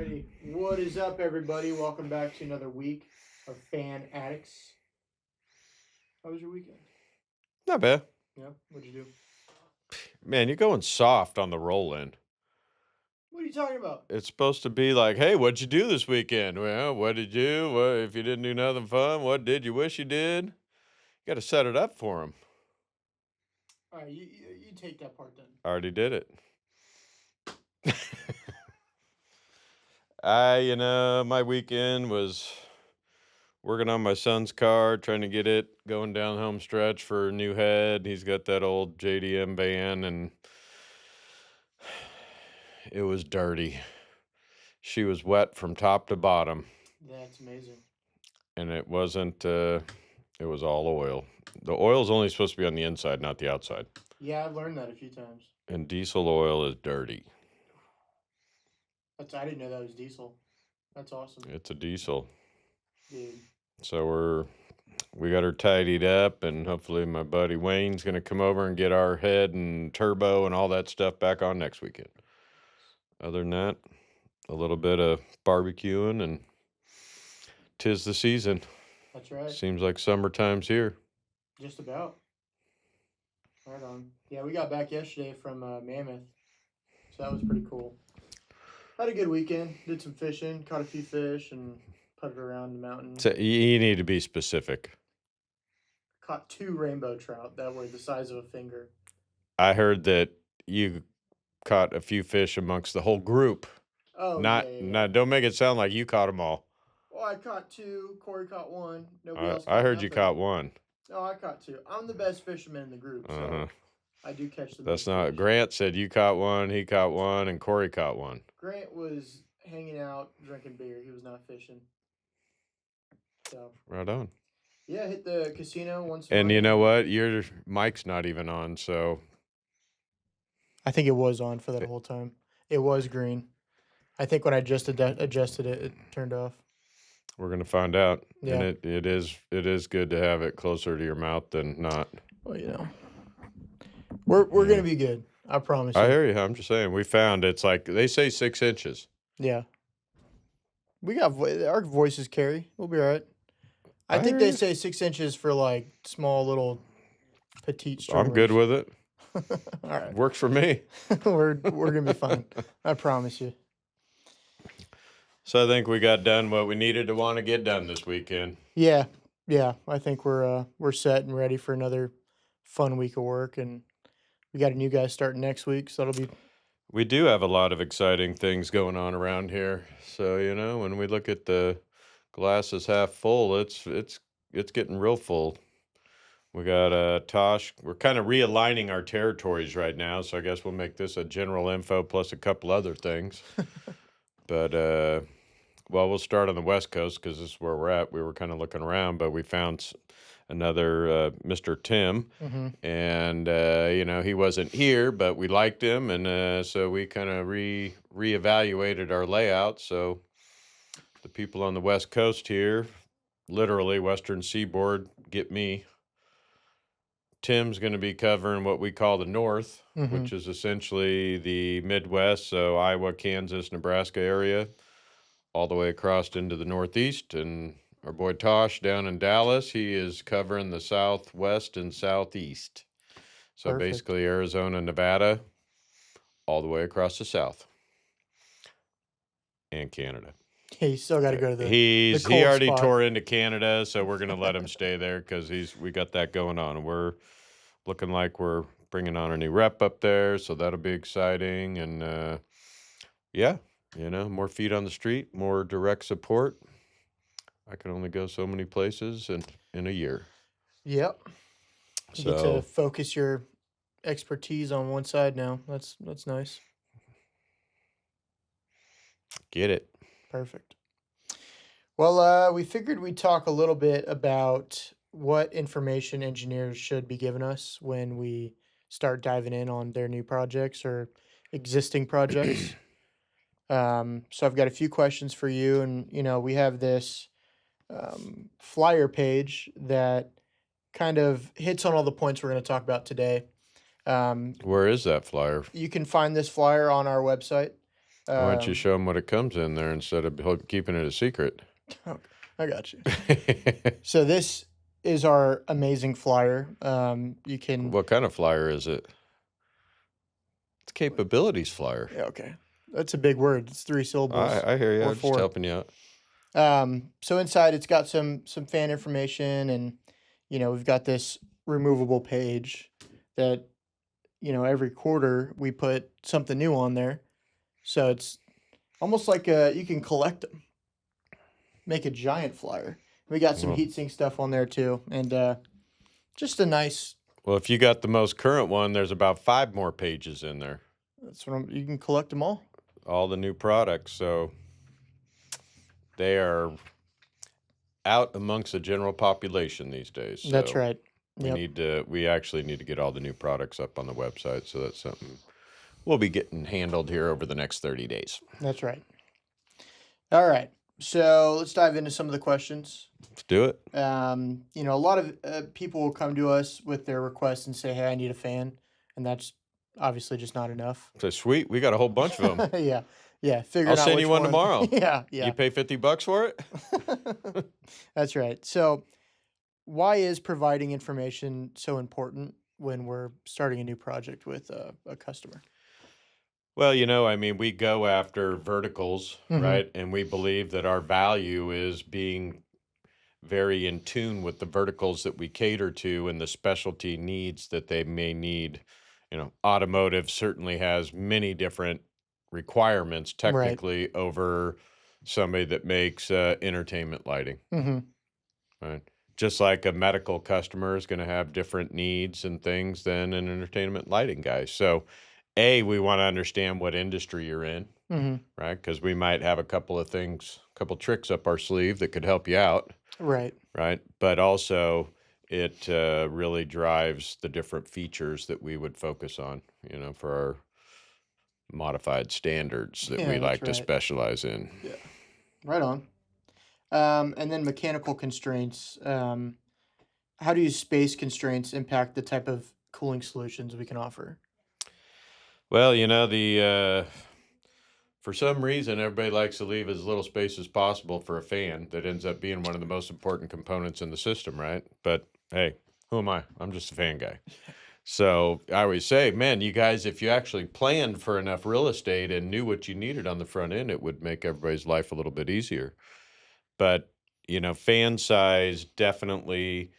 Alrighty, what is up, everybody? Welcome back to another week of Fan Addicts. How was your weekend? Not bad. Yeah, what'd you do? Man, you're going soft on the roll in. What are you talking about? It's supposed to be like, hey, what'd you do this weekend? Well, what did you do? What, if you didn't do nothing fun, what did you wish you did? You got to set it up for them. Alright, you take that part then. I already did it. My weekend was working on my son's car, trying to get it going down home stretch for a new head. He's got that old JDM van, and it was dirty. She was wet from top to bottom. That's amazing. And it wasn't, it was all oil. The oil's only supposed to be on the inside, not the outside. Yeah, I've learned that a few times. And diesel oil is dirty. I didn't know that was diesel. That's awesome. It's a diesel. Dude. So we got her tidied up, and hopefully my buddy Wayne's going to come over and get our head and turbo and all that stuff back on next weekend. Other than that, a little bit of barbecuing, and 'tis the season. That's right. Seems like summertime's here. Just about. Right on. Yeah, we got back yesterday from Mammoth, so that was pretty cool. Had a good weekend. Did some fishing, caught a few fish, and put it around the mountain. So you need to be specific. Caught 2 rainbow trout that were the size of a finger. I heard that you caught a few fish amongst the whole group. Oh, not don't make it sound like you caught them all. Well, I caught 2. Corey caught 1. Nobody else. I heard nothing. You caught 1. No, I caught 2. I'm the best fisherman in the group, so I do catch the. That's not. Fish. Grant said you caught 1. He caught 1, and Corey caught 1. Grant was hanging out drinking beer. He was not fishing. So. Right on. Yeah, hit the casino once. And you know what? Your mic's not even on, so. I think it was on for that whole time. It was green. I think when I just adjusted it, it turned off. We're gonna find out. Yeah. And it is good to have it closer to your mouth than not. Well, we're gonna be good. I promise you. I hear you. I'm just saying. We found it's like they say 6 inches. Yeah. We got our voices carry. We'll be all right. I think they say 6 inches for like small little petite streamers. I'm good with it. All right. Works for me. we're gonna be fine. I promise you. So I think we got done what we needed to want to get done this weekend. Yeah. I think we're set and ready for another fun week of work, and we got a new guy starting next week, so that'll be. We do have a lot of exciting things going on around here. So when we look at the glass is half full, it's getting real full. We got Tosh. We're kind of realigning our territories right now, so I guess we'll make this a general info plus a couple other things. But we'll start on the West Coast because this is where we're at. We were kind of looking around, but we found another Mr. Tim, and he wasn't here, but we liked him, and so we kind of reevaluated our layout. So the people on the West Coast here, literally Western Seaboard, get me. Tim's going to be covering what we call the North, which is essentially the Midwest, so Iowa, Kansas, Nebraska area, all the way across into the Northeast. And our boy Tosh down in Dallas, he is covering the Southwest and Southeast. So Perfect. Basically Arizona, Nevada, all the way across the South. And Canada. He still got to go to the he already spot. Tore into Canada, so we're going to let him stay there because we got that going on. And we're looking like we're bringing on a new rep up there, so that'll be exciting. And, more feet on the street, more direct support. I can only go so many places in a year. Yep. You get to focus your expertise on one side now. That's nice. Get it. Perfect. Well, we figured we'd talk a little bit about what information engineers should be giving us when we start diving in on their new projects or existing projects. So I've got a few questions for you, and we have this flyer page that kind of hits on all the points we're going to talk about today. Where is that flyer? You can find this flyer on our website. Why don't you Um, show them what it comes in there instead of keeping it a secret? okay, I got you. So this is our amazing flyer. You can, What kind of flyer is it? It's capabilities flyer. yeah, okay. That's a big word. It's three syllables I hear you. or I'm just four. helping you out. So inside it's got some fan information, and we've got this removable page that every quarter we put something new on there. So it's almost like you can collect them, make a giant flyer. We got some Well, heatsink stuff on there too, and just a nice. well, if you got the most current one, there's about 5 more pages in there. That's what you can collect them all. All the new products. So they are out amongst the general population these days. That's So right. Yep, we actually need to get all the new products up on the website. So that's something we'll be getting handled here over the next 30 days. that's right. All right. So let's dive into some of the questions. Let's do it. A lot of people will come to us with their requests and say, "Hey, I need a fan," and that's obviously just not enough. So sweet. We got a whole bunch of them. Yeah, yeah. I'll Figuring out send you which one one. tomorrow. Yeah, You yeah. pay $50 for it? That's right. So, why is providing information so important when we're starting a new project with a customer? Well, I mean, we go after verticals, Hmm. right? And we believe that our value is being very in tune with the verticals that we cater to and the specialty needs that they may need. Automotive certainly has many different requirements Right. technically over somebody that makes entertainment lighting, Hmm. right? Just like a medical customer is going to have different needs and things than an entertainment lighting guy. So, we want to understand what industry you're in, Hmm. right? Because we might have a couple of things, a couple tricks up our sleeve that could help you out, Right. right? But also, it really drives the different features that we would focus on, for our modified standards that we Yeah, that's like to right. specialize in. Yeah. Right on. And then mechanical constraints. How do space constraints impact the type of cooling solutions we can offer? Well, for some reason, everybody likes to leave as little space as possible for a fan that ends up being one of the most important components in the system, right? But hey, who am I? I'm just a fan guy. So I always say, man, you guys, if you actually planned for enough real estate and knew what you needed on the front end, it would make everybody's life a little bit easier. But, fan size definitely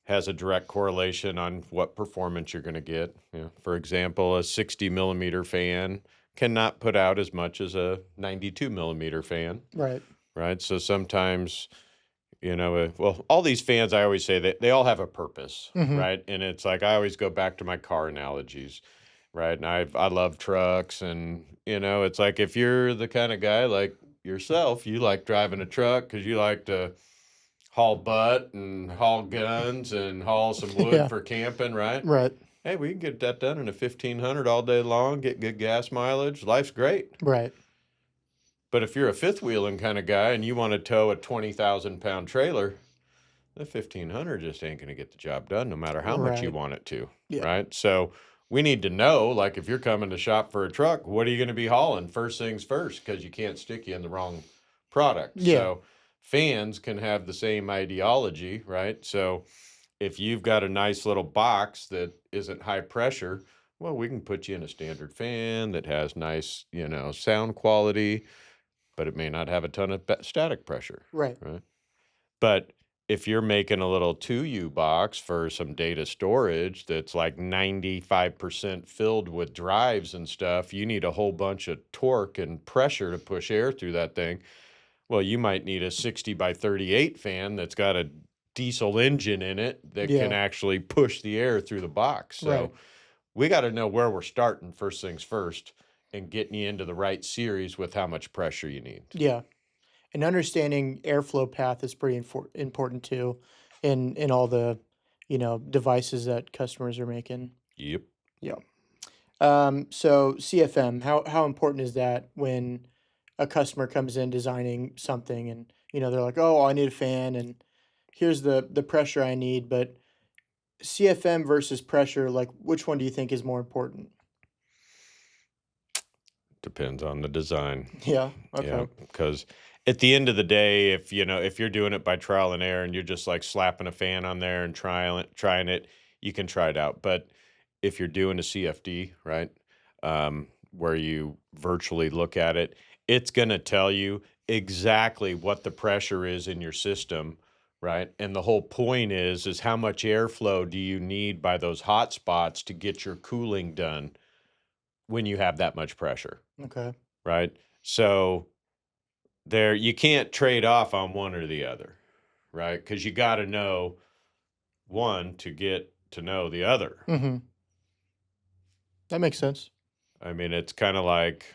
has a direct correlation on what performance you're going to get. For example, a 60 millimeter fan cannot put out as much as a 92 millimeter fan, Right. right? So sometimes, well, all these fans, I always say that they all have a purpose, Hmm. right? And it's like I always go back to my car analogies, right? And I love trucks, and it's like if you're the kind of guy like yourself, you like driving a truck because you like to haul butt and haul guns and haul some wood Yeah. for camping, right? Right. Hey, we can get that done in a 1500 all day long, get good gas mileage. Life's great. Right. But if you're a fifth wheeling kind of guy and you want to tow a 20,000-pound trailer, the 1500 just ain't going to get the job done no matter how much you Right. want it to, Yeah. right? So we need to know, like, if you're coming to shop for a truck, what are you going to be hauling? First things first, because you can't stick you in the wrong product. Yeah. So fans can have the same ideology, right? So if you've got a nice little box that isn't high pressure, well, we can put you in a standard fan that has nice, sound quality, but it may not have a ton of static pressure, Right. right? But if you're making a little 2U box for some data storage that's like 95% filled with drives and stuff, you need a whole bunch of torque and pressure to push air through that thing. Well, you might need a 60 by 38 fan that's got a diesel engine in it that can Yeah. actually push the air through the box. Right. So we got to know where we're starting first things first and getting you into the right series with how much pressure you need. Yeah. And understanding airflow path is pretty important too, in all the devices that customers are making. Yep. Yeah. So CFM, how important is that when a customer comes in designing something, and they're like, oh, I need a fan, and here's the pressure I need, but CFM versus pressure, like which one do you think is more important? Depends on the design. Yeah. Yeah, Okay. because at the end of the day, if if you're doing it by trial and error and you're just like slapping a fan on there and trying it, you can try it out. But if you're doing a CFD, right, where you virtually look at it, it's going to tell you exactly what the pressure is in your system, right? And the whole point is how much airflow do you need by those hot spots to get your cooling done when you have that much pressure, Okay. right? So there, you can't trade off on one or the other, right? Because you got to know one to get to know the other. Mm-hmm. That makes sense. I mean, it's kind of like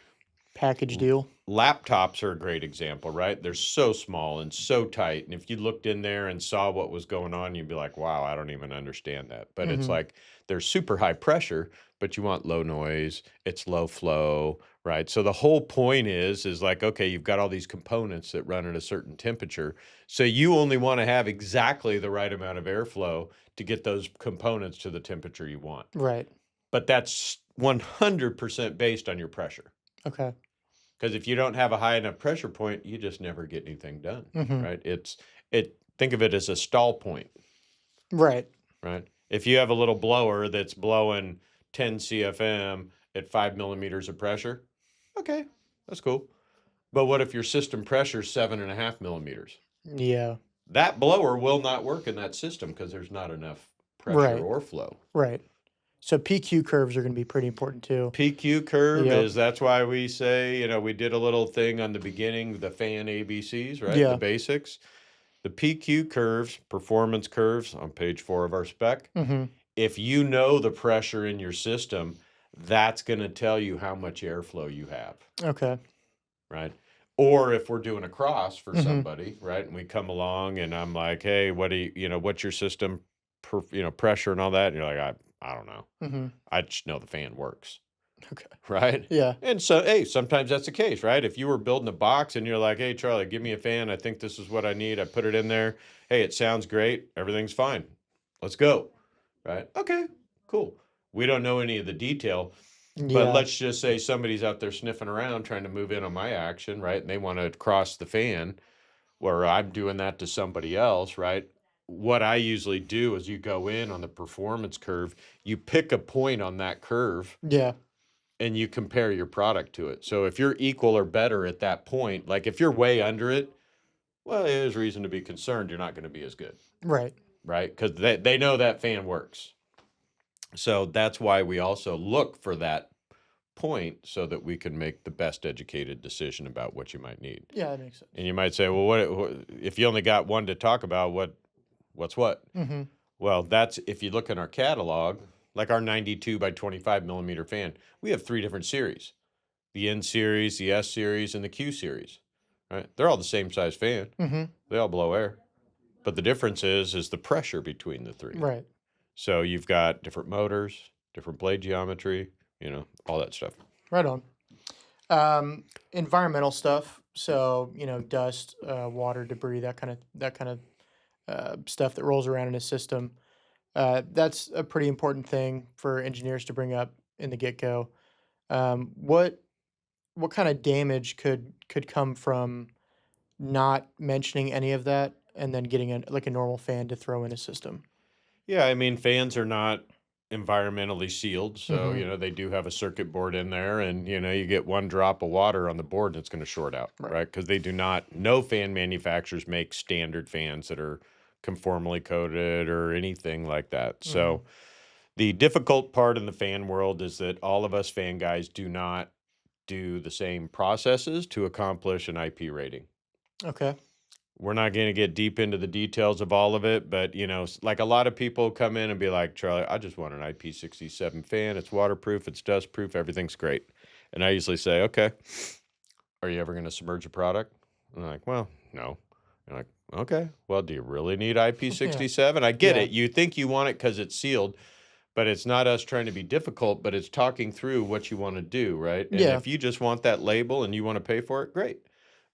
Package l- deal. laptops are a great example, right? They're so small and so tight. And if you looked in there and saw what was going on, you'd be like, wow, I don't even understand that. But it's Mm-hmm. like they're super high pressure, but you want low noise, it's low flow, right? So the whole point is like, okay, you've got all these components that run at a certain temperature. So you only want to have exactly the right amount of airflow to get those components to the temperature you want. Right. But that's 100% based on your pressure. Okay. Because if you don't have a high enough pressure point, you just never get anything done, Mm-hmm. right? Think of it as a stall point, Right. right? If you have a little blower that's blowing 10 CFM at 5 millimeters of pressure, okay, that's cool. But what if your system pressure is 7.5 millimeters? Yeah. That blower will not work in that system because there's not enough pressure Right. or flow. Right. So PQ curves are going to be pretty important too. PQ curve Yep. is that's why we say, we did a little thing on the beginning, the fan ABCs, right? The Yeah. basics. The PQ curves, performance curves on page 4 of our spec. Mm-hmm. If you know the pressure in your system, that's going to tell you how much airflow you have, Okay. right? Or if we're doing a cross for Mm-hmm. somebody, right? And we come along and I'm like, hey, what do what's your system, pressure and all that? And you're like, I don't know. Mm-hmm. I just know the fan works. Okay. Right? Yeah. And so, hey, sometimes that's the case, right? If you were building a box and you're like, hey, Charlie, give me a fan. I think this is what I need. I put it in there. Hey, it sounds great. Everything's fine. Let's go. Right? Okay, cool. We don't know any of the detail, but Yeah. let's just say somebody's out there sniffing around trying to move in on my action, right? And they want to cross the fan where I'm doing that to somebody else, right? What I usually do is you go in on the performance curve, you pick a point on that curve Yeah. and you compare your product to it. So if you're equal or better at that point, like if you're way under it, well, there's reason to be concerned you're not going to be as good, Right. right? Because they know that fan works. So that's why we also look for that point so that we can make the best educated decision about what you might need. Yeah, that makes sense. And you might say, well, what if you only got one to talk about? What's what? Mm-hmm. Well, that's if you look in our catalog, like our 92 by 25 millimeter fan, we have 3 different series: the N series, the S series, and the Q series. Right? They're all the same size fan. Mm-hmm. They all blow air, but the difference is the pressure between the 3. Right. So you've got different motors, different blade geometry, all that stuff. Right on. Environmental stuff. So dust, water, debris, that kind of stuff that rolls around in a system. That's a pretty important thing for engineers to bring up in the get go. What kind of damage could come from not mentioning any of that and then getting like a normal fan to throw in a system? Yeah, I mean, fans are not environmentally sealed, so Mm-hmm. they do have a circuit board in there, and you get one drop of water on the board, and it's going to short out, Right. right? Because they do not. No fan manufacturers make standard fans that are conformally coated or anything like that. Mm-hmm. So the difficult part in the fan world is that all of us fan guys do not do the same processes to accomplish an IP rating. Okay. We're not going to get deep into the details of all of it, but like a lot of people come in and be like, Charlie, I just want an IP67 fan. It's waterproof, it's dust proof, everything's great. And I usually say, okay, are you ever going to submerge a product? And they're like, well, no. And I'm like, okay, well, do you really need Yeah. IP67? I get Yeah. it. You think you want it because it's sealed, but it's not us trying to be difficult, but it's talking through what you want to do, right? And Yeah. if you just want that label and you want to pay for it, great.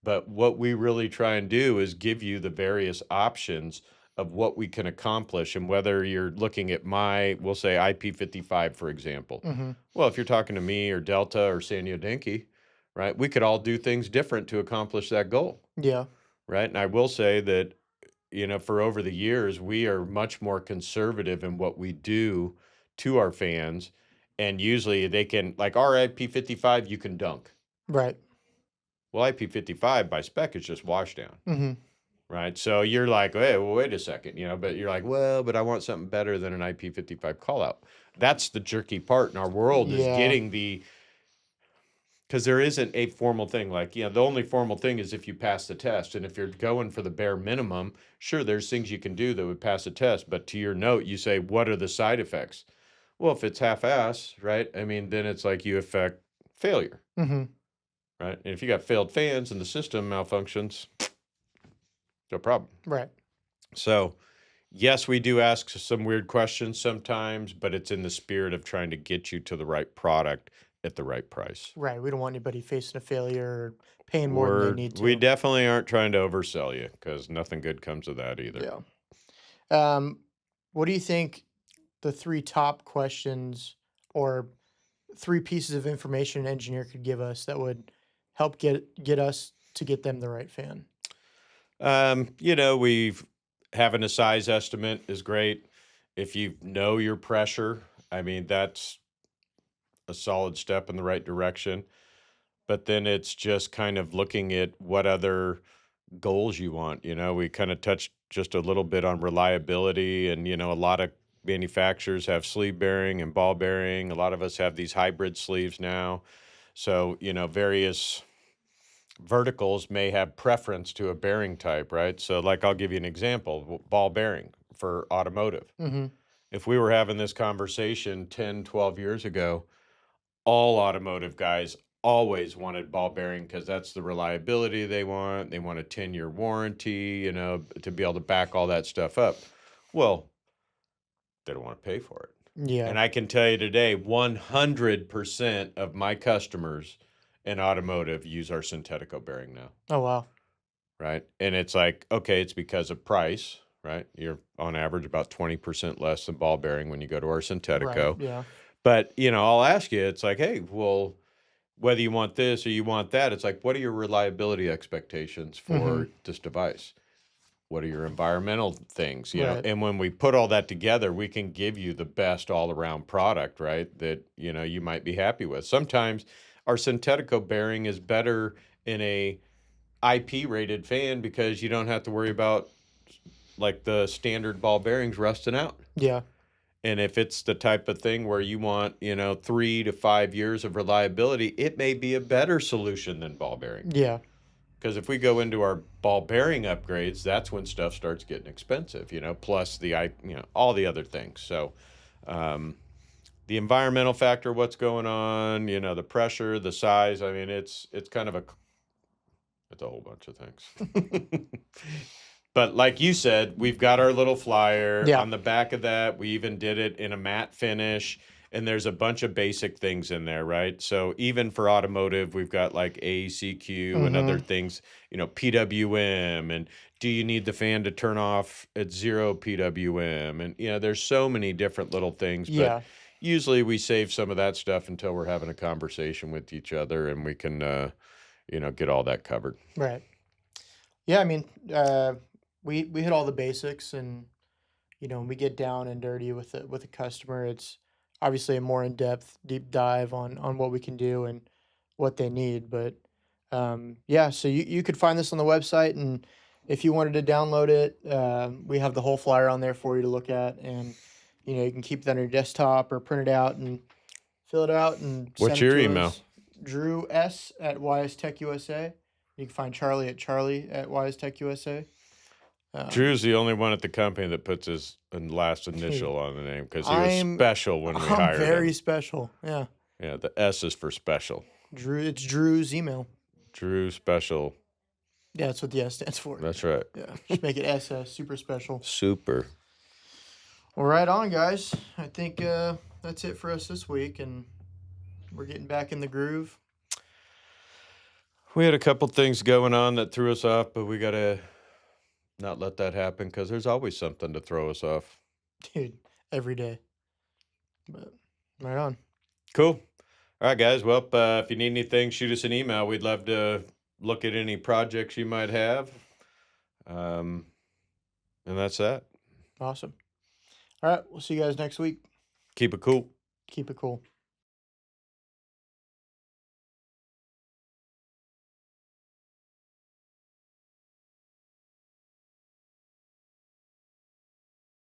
But what we really try and do is give you the various options of what we can accomplish. And whether you're looking at we'll say IP55, for example. Mm-hmm. Well, if you're talking to me or Delta or Sanyo Denki, right? We could all do things different to accomplish that goal, Yeah. right? And I will say that, for over the years, we are much more conservative in what we do to our fans. And usually they can, like our IP55, you can dunk. Right. Well, IP55 by spec is just washdown, Mhm. right? So you're like, hey, well, wait a second, but you're like, well, but I want something better than an IP55 call out. That's the jerky part in our world is Yeah. getting because there isn't a formal thing. Like, the only formal thing is if you pass the test. And if you're going for the bare minimum, sure, there's things you can do that would pass a test. But to your note, you say, what are the side effects? Well, if it's half ass, right? I mean, then it's like you affect failure, Mhm. right? And if you got failed fans and the system malfunctions, no problem. Right. So, yes, we do ask some weird questions sometimes, but it's in the spirit of trying to get you to the right product at the right price. Right. We don't want anybody facing a failure or paying more than they need We to. definitely aren't trying to oversell you because nothing good comes of that either. Yeah. Um, what do you think the three top questions or three pieces of information an engineer could give us that would help get us to get them the right fan? We've having a size estimate is great. If you know your pressure, I mean, that's a solid step in the right direction. But then it's just kind of looking at what other goals you want. We kind of touched just a little bit on reliability, and a lot of manufacturers have sleeve bearing and ball bearing. A lot of us have these hybrid sleeves now. So, various verticals may have preference to a bearing type, right? So, like, I'll give you an example, ball bearing for automotive. Mhm. If we were having this conversation 10, 12 years ago, all automotive guys always wanted ball bearing because that's the reliability they want. They want a 10-year warranty, to be able to back all that stuff up. Well, they don't want to pay for it. Yeah. And I can tell you today, 100% of my customers in automotive use our Synthetico bearing now, Oh, wow. right? And it's like, okay, it's because of price, right? You're on average about 20% less than ball bearing when you go to our Right. Synthetico. Yeah. But, I'll ask you, it's like, hey, well, whether you want this or you want that, it's like, what are your reliability expectations Mhm. for this device? What are your environmental things? Right. And when we put all that together, we can give you the best all around product, right? That, you might be happy with. Sometimes our Synthetico bearing is better in a IP rated fan because you don't have to worry about like the standard ball bearings rusting out. Yeah. And if it's the type of thing where you want, 3 to 5 years of reliability, it may be a better solution than ball bearing. Yeah. Because if we go into our ball bearing upgrades, that's when stuff starts getting expensive, plus all the other things. So, um, the environmental factor, what's going on, the pressure, the size. I mean, it's kind of it's a whole bunch of things. But like you said, we've got our little flyer Yeah. on the back of that. We even did it in a matte finish, and there's a bunch of basic things in there, right? So even for automotive, we've got like ACQ and other Mhm. things, PWM, and do you need the fan to turn off at 0 PWM? And there's so many different little things, but Yeah. usually we save some of that stuff until we're having a conversation with each other and we can get all that covered. Right. Yeah. I mean, we hit all the basics, and when we get down and dirty with a customer, it's obviously a more in depth, deep dive on what we can do and what they need. But yeah, so you could find this on the website, and if you wanted to download it, we have the whole flyer on there for you to look at, and you can keep that on your desktop or print it out and fill it out and What's send it your to email? us. Drew S at YS Tech USA. You can find Charlie at YS Tech USA. Um, Drew's the only one at the company that puts his last dude, initial on the name because he was I'm special when we I'm hired very him. special. Yeah. Yeah, the S is for special. Drew, it's Drew's email. Drew Special. Yeah, that's what the S stands for. That's right. Yeah. Just make it SS, super special. Super. Well, right on, guys. I think that's it for us this week, and we're getting back in the groove. We had a couple things going on that threw us off, but we got to not let that happen because there's always something to throw us off. Dude, every day. But right on. Cool. All right, guys. Well, if you need anything, shoot us an email. We'd love to look at any projects you might have. Um, and that's that. Awesome. All right, we'll see you guys next week. Keep it cool. Keep it cool.